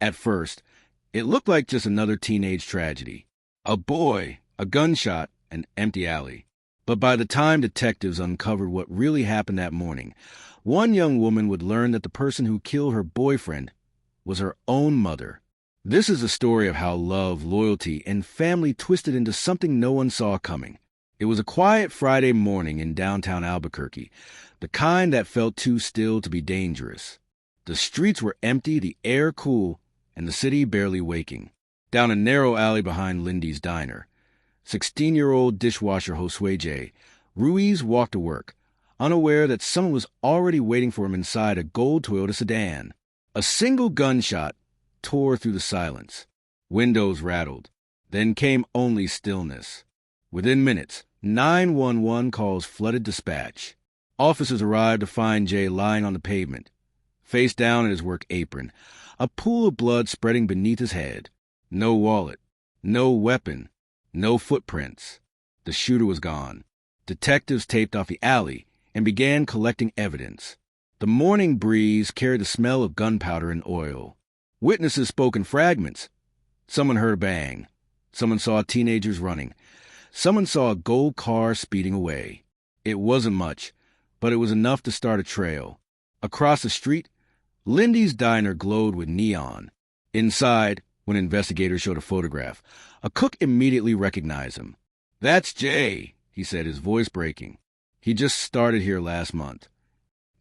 At first, it looked like just another teenage tragedy. A boy, a gunshot, an empty alley. But by the time detectives uncovered what really happened that morning, one young woman would learn that the person who killed her boyfriend was her own mother. This is a story of how love, loyalty, and family twisted into something no one saw coming. It was a quiet Friday morning in downtown Albuquerque, the kind that felt too still to be dangerous. The streets were empty, the air cool, and the city barely waking. Down a narrow alley behind Lindy's diner, 16-year-old dishwasher Josue Ruiz walked to work, unaware that someone was already waiting for him inside a gold Toyota sedan. A single gunshot tore through the silence. Windows rattled. Then came only stillness. Within minutes, 911 calls flooded dispatch. Officers arrived to find Jay lying on the pavement, face down in his work apron, a pool of blood spreading beneath his head. No wallet, no weapon, no footprints. The shooter was gone. Detectives taped off the alley and began collecting evidence. The morning breeze carried the smell of gunpowder and oil. Witnesses spoke in fragments. Someone heard a bang. Someone saw teenagers running. Someone saw a gold car speeding away. It wasn't much, but it was enough to start a trail. Across the street, Lindy's diner glowed with neon. Inside, when investigators showed a photograph, a cook immediately recognized him. "That's Jay," he said, his voice breaking. He just started here last month.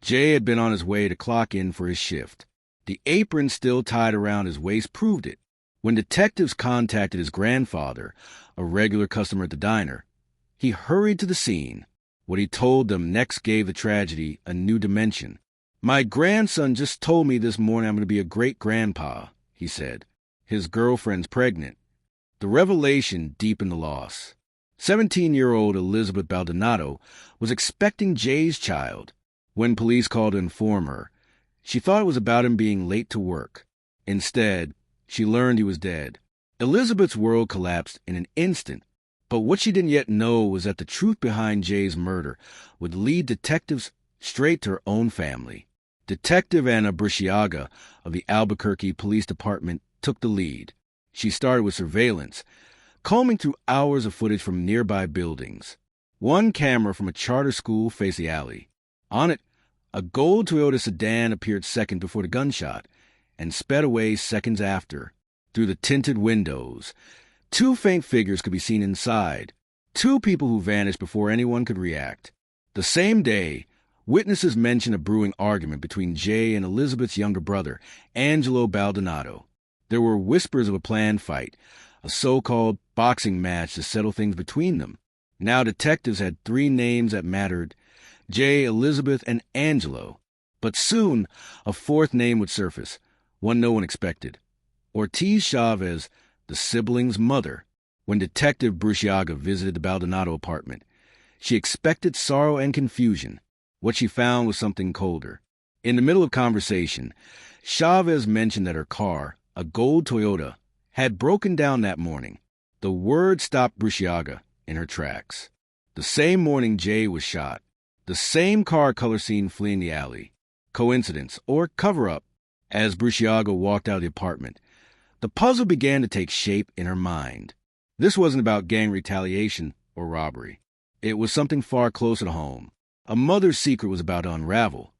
Jay had been on his way to clock in for his shift. The apron still tied around his waist proved it. When detectives contacted his grandfather, a regular customer at the diner, he hurried to the scene. What he told them next gave the tragedy a new dimension. "My grandson just told me this morning I'm going to be a great-grandpa," he said. His girlfriend's pregnant. The revelation deepened the loss. 17-year-old Elizabeth Baldonado was expecting Jay's child. When police called to inform her, she thought it was about him being late to work. Instead, she learned he was dead. Elizabeth's world collapsed in an instant, but what she didn't yet know was that the truth behind Jay's murder would lead detectives straight to her own family. Detective Anna Briciaga of the Albuquerque Police Department took the lead. She started with surveillance, combing through hours of footage from nearby buildings. One camera from a charter school faced the alley. On it, a gold Toyota sedan appeared second before the gunshot and sped away seconds after. Through the tinted windows, two faint figures could be seen inside, two people who vanished before anyone could react. The same day, witnesses mentioned a brewing argument between Jay and Elizabeth's younger brother, Angelo Baldonado. There were whispers of a planned fight, a so-called boxing match to settle things between them. Now detectives had three names that mattered: Jay, Elizabeth, and Angelo. But soon, a fourth name would surface, one no one expected. Ortiz Chavez, the siblings' mother. When Detective Briciaga visited the Baldonado apartment, she expected sorrow and confusion. What she found was something colder. In the middle of conversation, Chavez mentioned that her car, a gold Toyota, had broken down that morning. The word stopped Briciaga in her tracks. The same morning Jay was shot. The same car color seen fleeing the alley. Coincidence or cover-up? As Briciaga walked out of the apartment, the puzzle began to take shape in her mind. This wasn't about gang retaliation or robbery. It was something far closer to home. A mother's secret was about to unravel.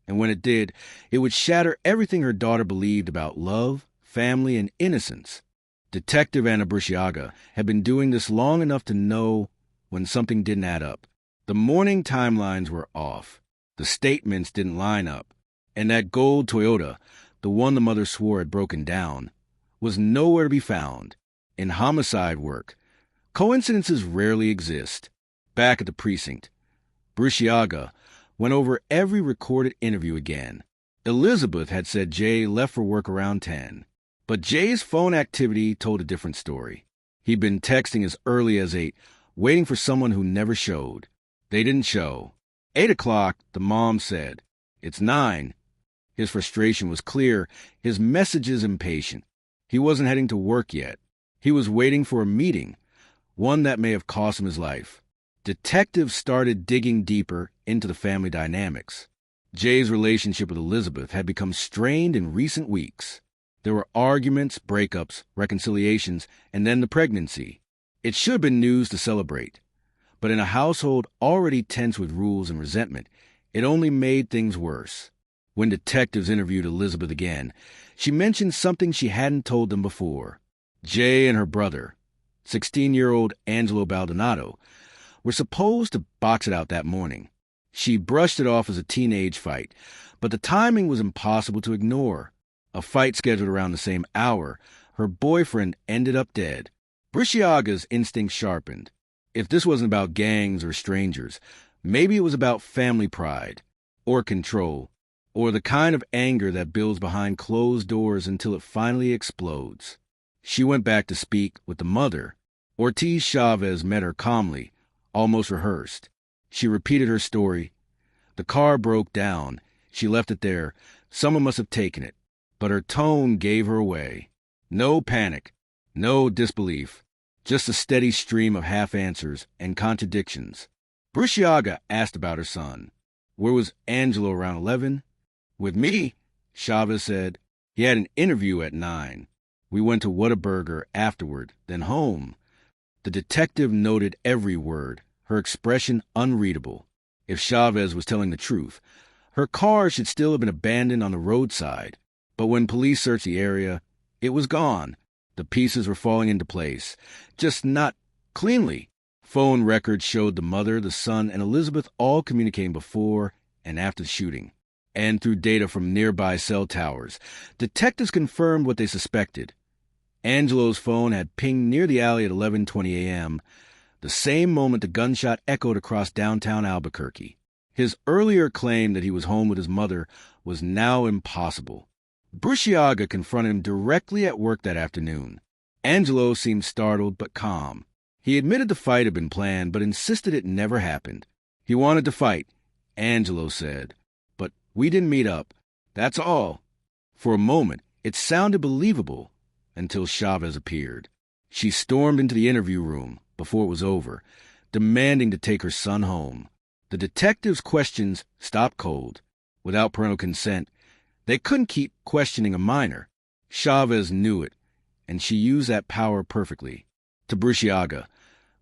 And when it did, it would shatter everything her daughter believed about love, family, and innocence. Detective Anna Briciaga had been doing this long enough to know when something didn't add up. The morning timelines were off. The statements didn't line up. And that gold Toyota, the one the mother swore had broken down, was nowhere to be found. In homicide work, coincidences rarely exist. Back at the precinct, Briciaga went over every recorded interview again. Elizabeth had said Jay left for work around 10. But Jay's phone activity told a different story. He'd been texting as early as 8, waiting for someone who never showed. They didn't show. 8 o'clock, the mom said. It's 9. His frustration was clear, his messages impatient. He wasn't heading to work yet. He was waiting for a meeting, one that may have cost him his life. Detectives started digging deeper into the family dynamics. Jay's relationship with Elizabeth had become strained in recent weeks. There were arguments, breakups, reconciliations, and then the pregnancy. It should have been news to celebrate. But in a household already tense with rules and resentment, it only made things worse. When detectives interviewed Elizabeth again, she mentioned something she hadn't told them before. Jay and her brother, 16-year-old Angelo Baldonado, were supposed to box it out that morning. She brushed it off as a teenage fight, but the timing was impossible to ignore. A fight scheduled around the same hour, her boyfriend ended up dead. Briciaga's instincts sharpened. If this wasn't about gangs or strangers, maybe it was about family pride, or control, or the kind of anger that builds behind closed doors until it finally explodes. She went back to speak with the mother. Ortiz Chavez met her calmly, almost rehearsed. She repeated her story. The car broke down. She left it there. Someone must have taken it. But her tone gave her away. No panic, no disbelief, just a steady stream of half-answers and contradictions. Briciaga asked about her son. Where was Angelo around 11? With me, Chavez said. He had an interview at 9. We went to Whataburger afterward, then home. The detective noted every word, her expression unreadable. If Chavez was telling the truth, her car should still have been abandoned on the roadside. But when police searched the area, it was gone. The pieces were falling into place, just not cleanly. Phone records showed the mother, the son, and Elizabeth all communicating before and after the shooting. And through data from nearby cell towers, detectives confirmed what they suspected. Angelo's phone had pinged near the alley at 11:20 a.m., the same moment the gunshot echoed across downtown Albuquerque. His earlier claim that he was home with his mother was now impossible. Briciaga confronted him directly at work that afternoon. Angelo seemed startled but calm. He admitted the fight had been planned, but insisted it never happened. He wanted to fight, Angelo said, but we didn't meet up. That's all. For a moment, it sounded believable until Chavez appeared. She stormed into the interview room before it was over, demanding to take her son home. The detectives' questions stopped cold. Without parental consent, they couldn't keep questioning a minor. Chavez knew it, and she used that power perfectly. To Briciaga,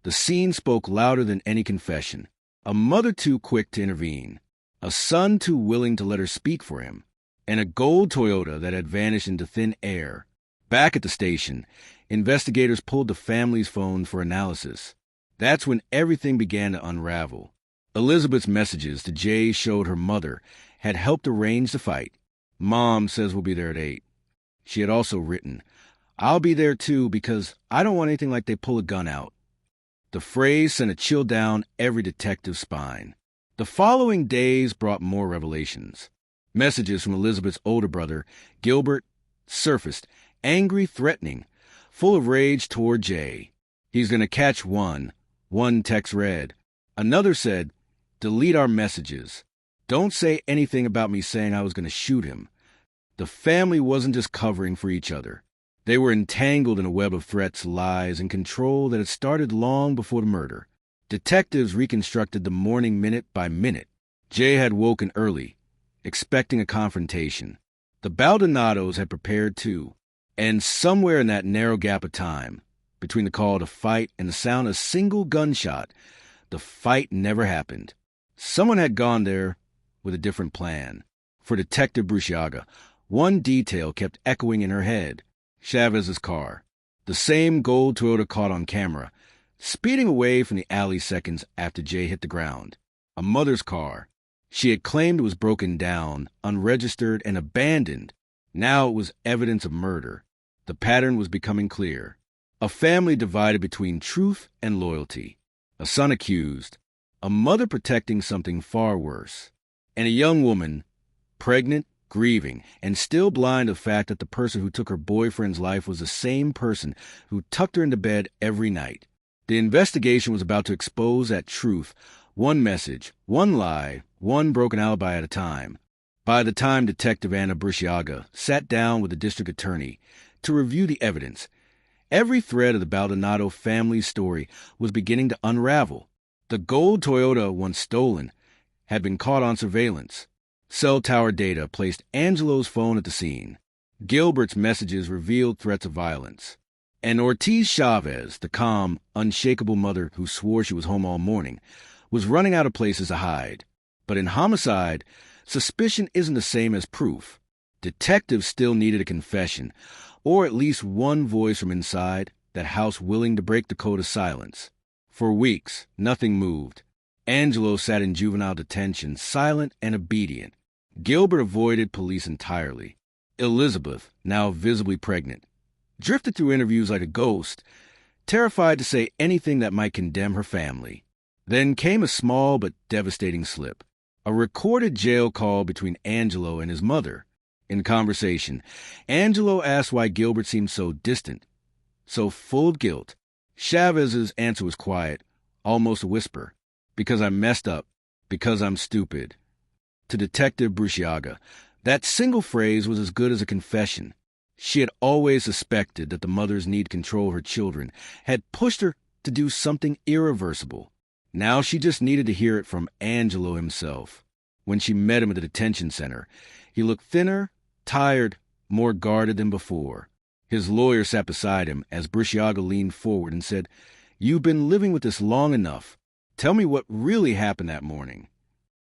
the scene spoke louder than any confession. A mother too quick to intervene, a son too willing to let her speak for him, and a gold Toyota that had vanished into thin air. Back at the station, investigators pulled the family's phone for analysis. That's when everything began to unravel. Elizabeth's messages to Jay showed her mother had helped arrange the fight. Mom says we'll be there at 8. She had also written, I'll be there too because I don't want anything like they pull a gun out. The phrase sent a chill down every detective's spine. The following days brought more revelations. Messages from Elizabeth's older brother, Gilbert, surfaced, angry, threatening, full of rage toward Jay. He's going to catch one. One text read. Another said, delete our messages. Don't say anything about me saying I was going to shoot him. The family wasn't just covering for each other. They were entangled in a web of threats, lies, and control that had started long before the murder. Detectives reconstructed the morning minute by minute. Jay had woken early, expecting a confrontation. The Baldonados had prepared too. And somewhere in that narrow gap of time, between the call to fight and the sound of a single gunshot, the fight never happened. Someone had gone there with a different plan. For Detective Briciaga, one detail kept echoing in her head. Chavez's car. The same gold Toyota caught on camera, speeding away from the alley seconds after Jay hit the ground. A mother's car. She had claimed it was broken down, unregistered, and abandoned. Now it was evidence of murder. The pattern was becoming clear. A family divided between truth and loyalty. A son accused. A mother protecting something far worse. And a young woman, pregnant, grieving, and still blind to the fact that the person who took her boyfriend's life was the same person who tucked her into bed every night. The investigation was about to expose that truth, one message, one lie, one broken alibi at a time. By the time Detective Anna Briciaga sat down with the district attorney to review the evidence, every thread of the Baldonado family's story was beginning to unravel. The gold Toyota, once stolen, had been caught on surveillance. Cell tower data placed Angelo's phone at the scene. Gilbert's messages revealed threats of violence. And Ortiz Chavez, the calm, unshakable mother who swore she was home all morning, was running out of places to hide. But in homicide, suspicion isn't the same as proof. Detectives still needed a confession, or at least one voice from inside that house willing to break the code of silence. For weeks, nothing moved. Angelo sat in juvenile detention, silent and obedient. Gilbert avoided police entirely. Elizabeth, now visibly pregnant, drifted through interviews like a ghost, terrified to say anything that might condemn her family. Then came a small but devastating slip. A recorded jail call between Angelo and his mother. In conversation, Angelo asked why Gilbert seemed so distant, so full of guilt. Chavez's answer was quiet, almost a whisper. Because I messed up. Because I'm stupid. To Detective Bruciaga, that single phrase was as good as a confession. She had always suspected that the mother's need to control her children had pushed her to do something irreversible. Now she just needed to hear it from Angelo himself. When she met him at the detention center, he looked thinner, tired, more guarded than before. His lawyer sat beside him as Bruciaga leaned forward and said, "You've been living with this long enough. Tell me what really happened that morning."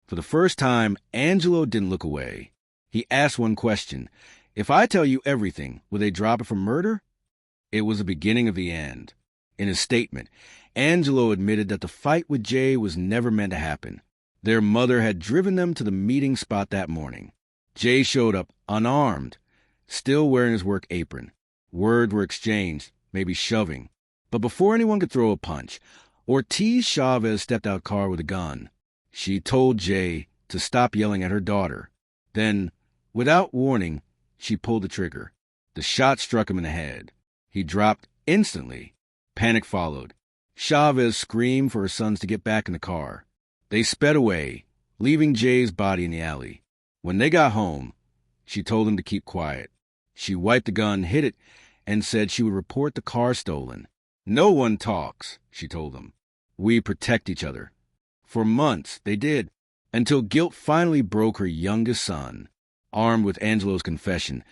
For the first time, Angelo didn't look away. He asked one question. "If I tell you everything, will they drop it for murder?" It was the beginning of the end. In his statement, Angelo admitted that the fight with Jay was never meant to happen. Their mother had driven them to the meeting spot that morning. Jay showed up unarmed, still wearing his work apron. Words were exchanged, maybe shoving. But before anyone could throw a punch, Ortiz Chavez stepped out car with a gun. She told Jay to stop yelling at her daughter. Then, without warning, she pulled the trigger. The shot struck him in the head. He dropped instantly. Panic followed. Chavez screamed for her sons to get back in the car. They sped away, leaving Jay's body in the alley. When they got home, she told them to keep quiet. She wiped the gun, hid it, and said she would report the car stolen. "No one talks," she told them. "We protect each other." For months, they did, until guilt finally broke her youngest son. Armed with Angelo's confession,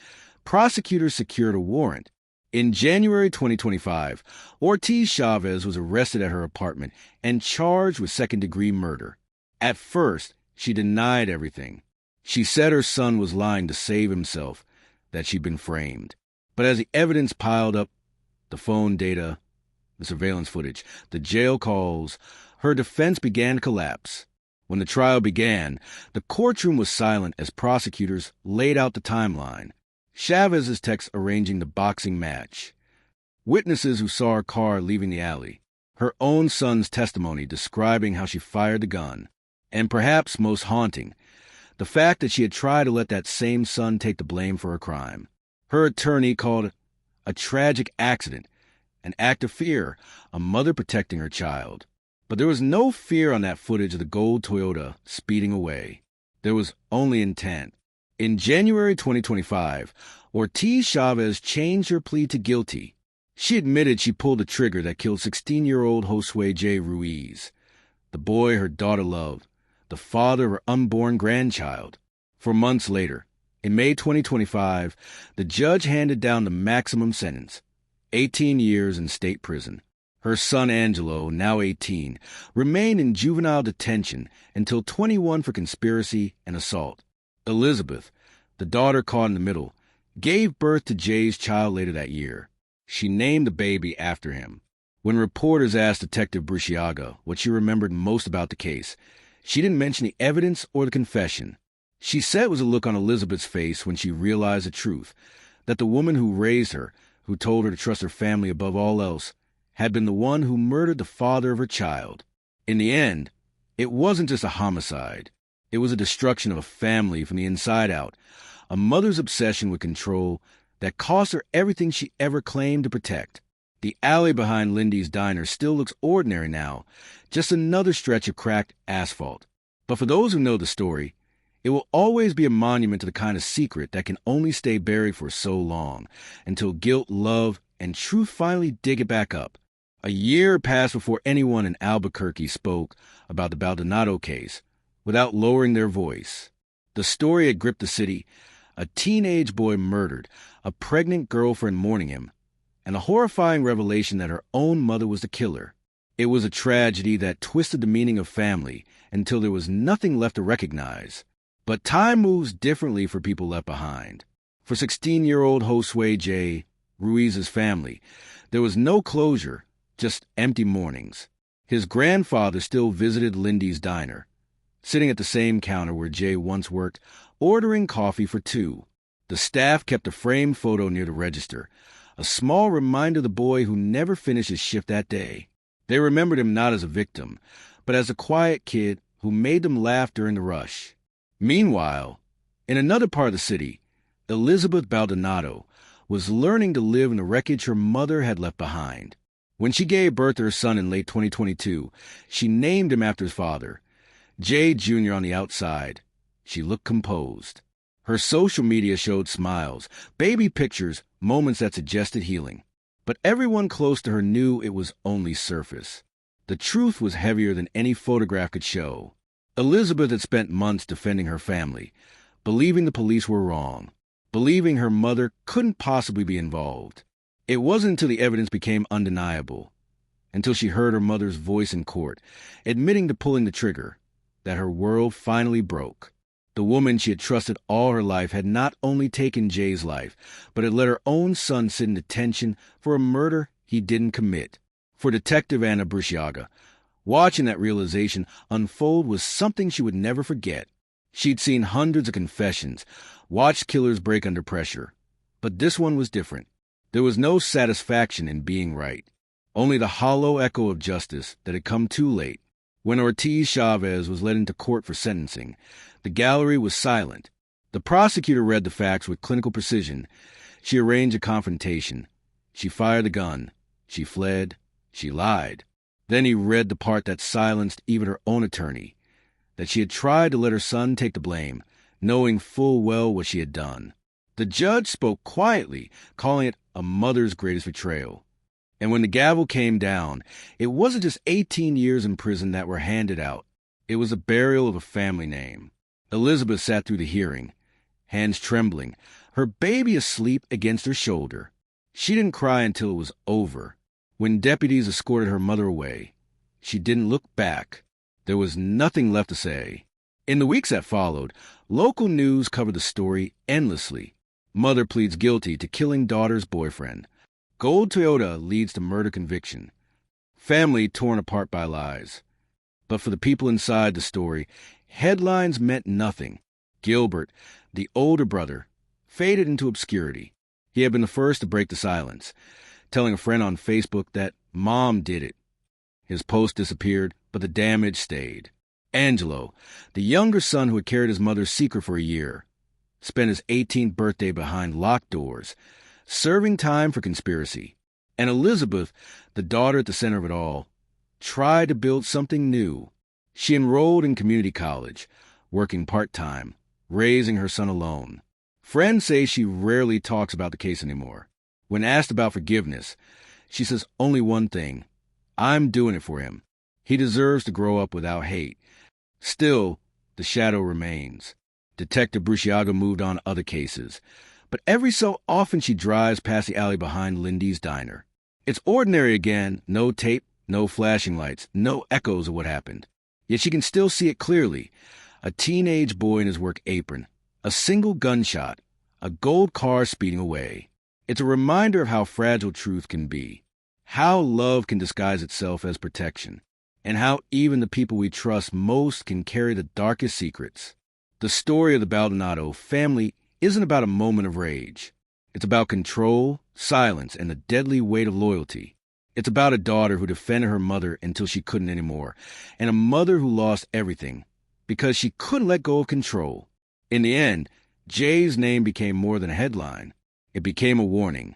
prosecutors secured a warrant. In January 2025, Ortiz Chavez was arrested at her apartment and charged with second-degree murder. At first, she denied everything. She said her son was lying to save himself, that she'd been framed. But as the evidence piled up, the phone data, the surveillance footage, the jail calls, her defense began to collapse. When the trial began, the courtroom was silent as prosecutors laid out the timeline. Chavez's text arranging the boxing match. Witnesses who saw her car leaving the alley. Her own son's testimony describing how she fired the gun. And perhaps most haunting, the fact that she had tried to let that same son take the blame for her crime. Her attorney called it a tragic accident, an act of fear, a mother protecting her child. But there was no fear on that footage of the gold Toyota speeding away. There was only intent. In January 2025, Ortiz Chavez changed her plea to guilty. She admitted she pulled the trigger that killed 16-year-old Josue Ruiz, the boy her daughter loved, the father of her unborn grandchild. 4 months later, in May 2025, the judge handed down the maximum sentence, 18 years in state prison. Her son Angelo, now 18, remained in juvenile detention until 21 for conspiracy and assault. Elizabeth, the daughter caught in the middle, gave birth to Jay's child later that year. She named the baby after him. When reporters asked Detective Bruciaga what she remembered most about the case, she didn't mention the evidence or the confession. She said it was a look on Elizabeth's face when she realized the truth, that the woman who raised her, who told her to trust her family above all else, had been the one who murdered the father of her child. In the end, it wasn't just a homicide. It was a destruction of a family from the inside out, a mother's obsession with control that cost her everything she ever claimed to protect. The alley behind Lindy's diner still looks ordinary now, just another stretch of cracked asphalt. But for those who know the story, it will always be a monument to the kind of secret that can only stay buried for so long, until guilt, love, and truth finally dig it back up. A year passed before anyone in Albuquerque spoke about the Baldonado case without lowering their voice. The story had gripped the city, a teenage boy murdered, a pregnant girlfriend mourning him, and a horrifying revelation that her own mother was the killer. It was a tragedy that twisted the meaning of family until there was nothing left to recognize. But time moves differently for people left behind. For 16-year-old Josue Ruiz's family, there was no closure, just empty mornings. His grandfather still visited Lindy's diner, sitting at the same counter where Jay once worked, ordering coffee for two. The staff kept a framed photo near the register, a small reminder of the boy who never finished his shift that day. They remembered him not as a victim, but as a quiet kid who made them laugh during the rush. Meanwhile, in another part of the city, Elizabeth Baldonado was learning to live in the wreckage her mother had left behind. When she gave birth to her son in late 2022, she named him after his father, Jay Jr. On the outside, she looked composed. Her social media showed smiles, baby pictures, moments that suggested healing. But everyone close to her knew it was only surface. The truth was heavier than any photograph could show. Elizabeth had spent months defending her family, believing the police were wrong, believing her mother couldn't possibly be involved. It wasn't until the evidence became undeniable, until she heard her mother's voice in court, admitting to pulling the trigger, that her world finally broke. The woman she had trusted all her life had not only taken Jay's life, but had let her own son sit in detention for a murder he didn't commit. For Detective Anna Brusciaga, watching that realization unfold was something she would never forget. She'd seen hundreds of confessions, watched killers break under pressure. But this one was different. There was no satisfaction in being right, only the hollow echo of justice that had come too late. When Ortiz Chavez was led into court for sentencing, the gallery was silent. The prosecutor read the facts with clinical precision. She arranged a confrontation. She fired the gun. She fled. She lied. Then he read the part that silenced even her own attorney, that she had tried to let her son take the blame, knowing full well what she had done. The judge spoke quietly, calling it a mother's greatest betrayal. And when the gavel came down, it wasn't just 18 years in prison that were handed out. It was a burial of a family name. Elizabeth sat through the hearing, hands trembling, her baby asleep against her shoulder. She didn't cry until it was over. When deputies escorted her mother away, she didn't look back. There was nothing left to say. In the weeks that followed, local news covered the story endlessly. Mother pleads guilty to killing daughter's boyfriend. Gold Toyota leads to murder conviction. Family torn apart by lies. But for the people inside the story, headlines meant nothing. Gilbert, the older brother, faded into obscurity. He had been the first to break the silence, telling a friend on Facebook that Mom did it. His post disappeared, but the damage stayed. Angelo, the younger son who had carried his mother's secret for a year, spent his 18th birthday behind locked doors, serving time for conspiracy. And Elizabeth, the daughter at the center of it all, tried to build something new. She enrolled in community college, working part-time, raising her son alone. Friends say she rarely talks about the case anymore. When asked about forgiveness, she says only one thing: I'm doing it for him. He deserves to grow up without hate. Still, the shadow remains. Detective Brusciaga moved on to other cases, but every so often she drives past the alley behind Lindy's diner. It's ordinary again, no tape, no flashing lights, no echoes of what happened. Yet she can still see it clearly. A teenage boy in his work apron, a single gunshot, a gold car speeding away. It's a reminder of how fragile truth can be, how love can disguise itself as protection, and how even the people we trust most can carry the darkest secrets. The story of the Baldonado family isn't about a moment of rage. It's about control, silence, and the deadly weight of loyalty. It's about a daughter who defended her mother until she couldn't anymore, and a mother who lost everything because she couldn't let go of control. In the end, Jay's name became more than a headline. It became a warning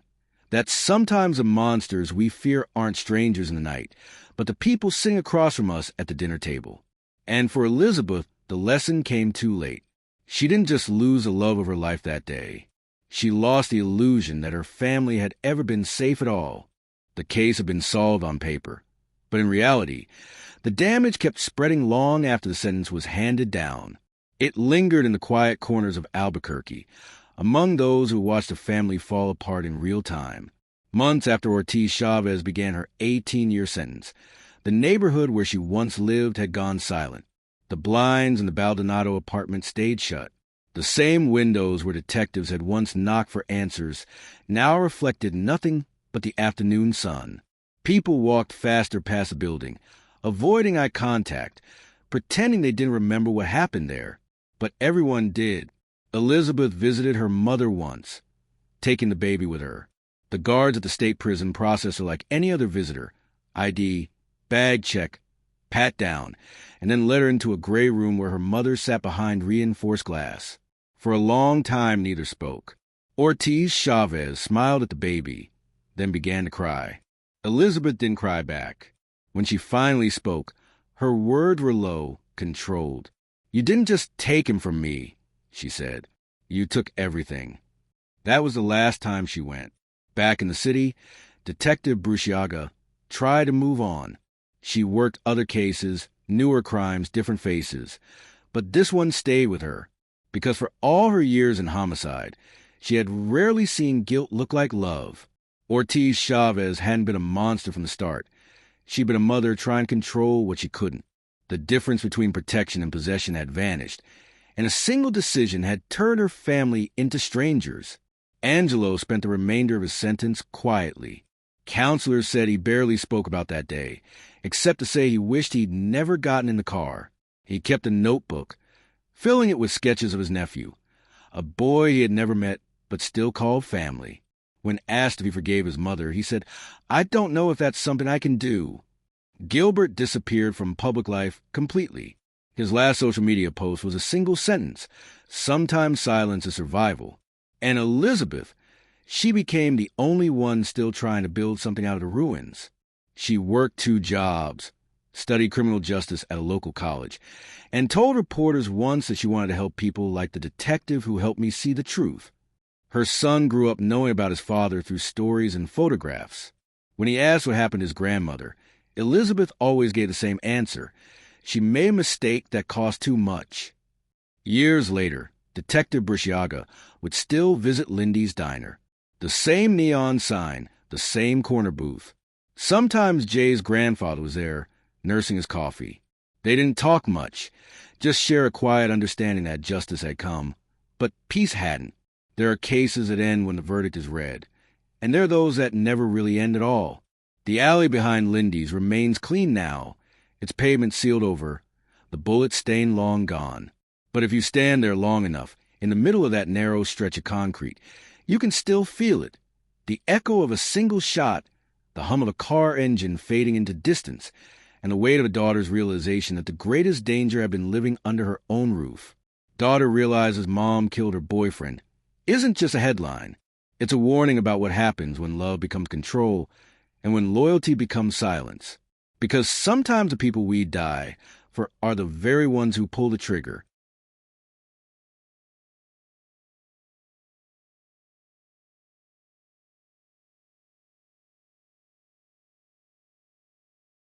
that sometimes the monsters we fear aren't strangers in the night, but the people sitting across from us at the dinner table. And for Elizabeth, the lesson came too late. She didn't just lose the love of her life that day. She lost the illusion that her family had ever been safe at all. The case had been solved on paper, but in reality, the damage kept spreading long after the sentence was handed down. It lingered in the quiet corners of Albuquerque, among those who watched a family fall apart in real time. Months after Ortiz Chavez began her 18-year sentence, the neighborhood where she once lived had gone silent. The blinds in the Baldonado apartment stayed shut. The same windows where detectives had once knocked for answers now reflected nothing but the afternoon sun. People walked faster past the building, avoiding eye contact, pretending they didn't remember what happened there. But everyone did. Elizabeth visited her mother once, taking the baby with her. The guards at the state prison processed her like any other visitor. ID, bag check, pat down, and then led her into a gray room where her mother sat behind reinforced glass. For a long time, neither spoke. Ortiz Chavez smiled at the baby, then began to cry. Elizabeth didn't cry back. When she finally spoke, her words were low, controlled. "You didn't just take him from me," she said. "You took everything." That was the last time she went. Back in the city, Detective Bruciaga tried to move on. She worked other cases, newer crimes, different faces. But this one stayed with her, because for all her years in homicide, she had rarely seen guilt look like love. Ortiz Chavez hadn't been a monster from the start. She'd been a mother trying to control what she couldn't. The difference between protection and possession had vanished, and a single decision had turned her family into strangers. Angelo spent the remainder of his sentence quietly. Counselors said he barely spoke about that day, except to say he wished he'd never gotten in the car. He kept a notebook, filling it with sketches of his nephew, a boy he had never met but still called family. When asked if he forgave his mother, he said, "I don't know if that's something I can do." Gilbert disappeared from public life completely. His last social media post was a single sentence: "Sometimes silence is survival." And Elizabeth, she became the only one still trying to build something out of the ruins. She worked 2 jobs, studied criminal justice at a local college, and told reporters once that she wanted to help people like the detective who helped me see the truth. Her son grew up knowing about his father through stories and photographs. When he asked what happened to his grandmother, Elizabeth always gave the same answer: she made a mistake that cost too much. Years later, Detective Bruciaga would still visit Lindy's diner. The same neon sign, the same corner booth. Sometimes Jay's grandfather was there, nursing his coffee. They didn't talk much, just share a quiet understanding that justice had come. But peace hadn't. There are cases that end when the verdict is read, and there are those that never really end at all. The alley behind Lindy's remains clean now, its pavement sealed over, the bullet stain long gone. But if you stand there long enough, in the middle of that narrow stretch of concrete, you can still feel it. The echo of a single shot, the hum of a car engine fading into distance, and the weight of a daughter's realization that the greatest danger had been living under her own roof. Daughter realizes mom killed her boyfriend isn't just a headline. It's a warning about what happens when love becomes control and when loyalty becomes silence. Because sometimes the people we die for are the very ones who pull the trigger.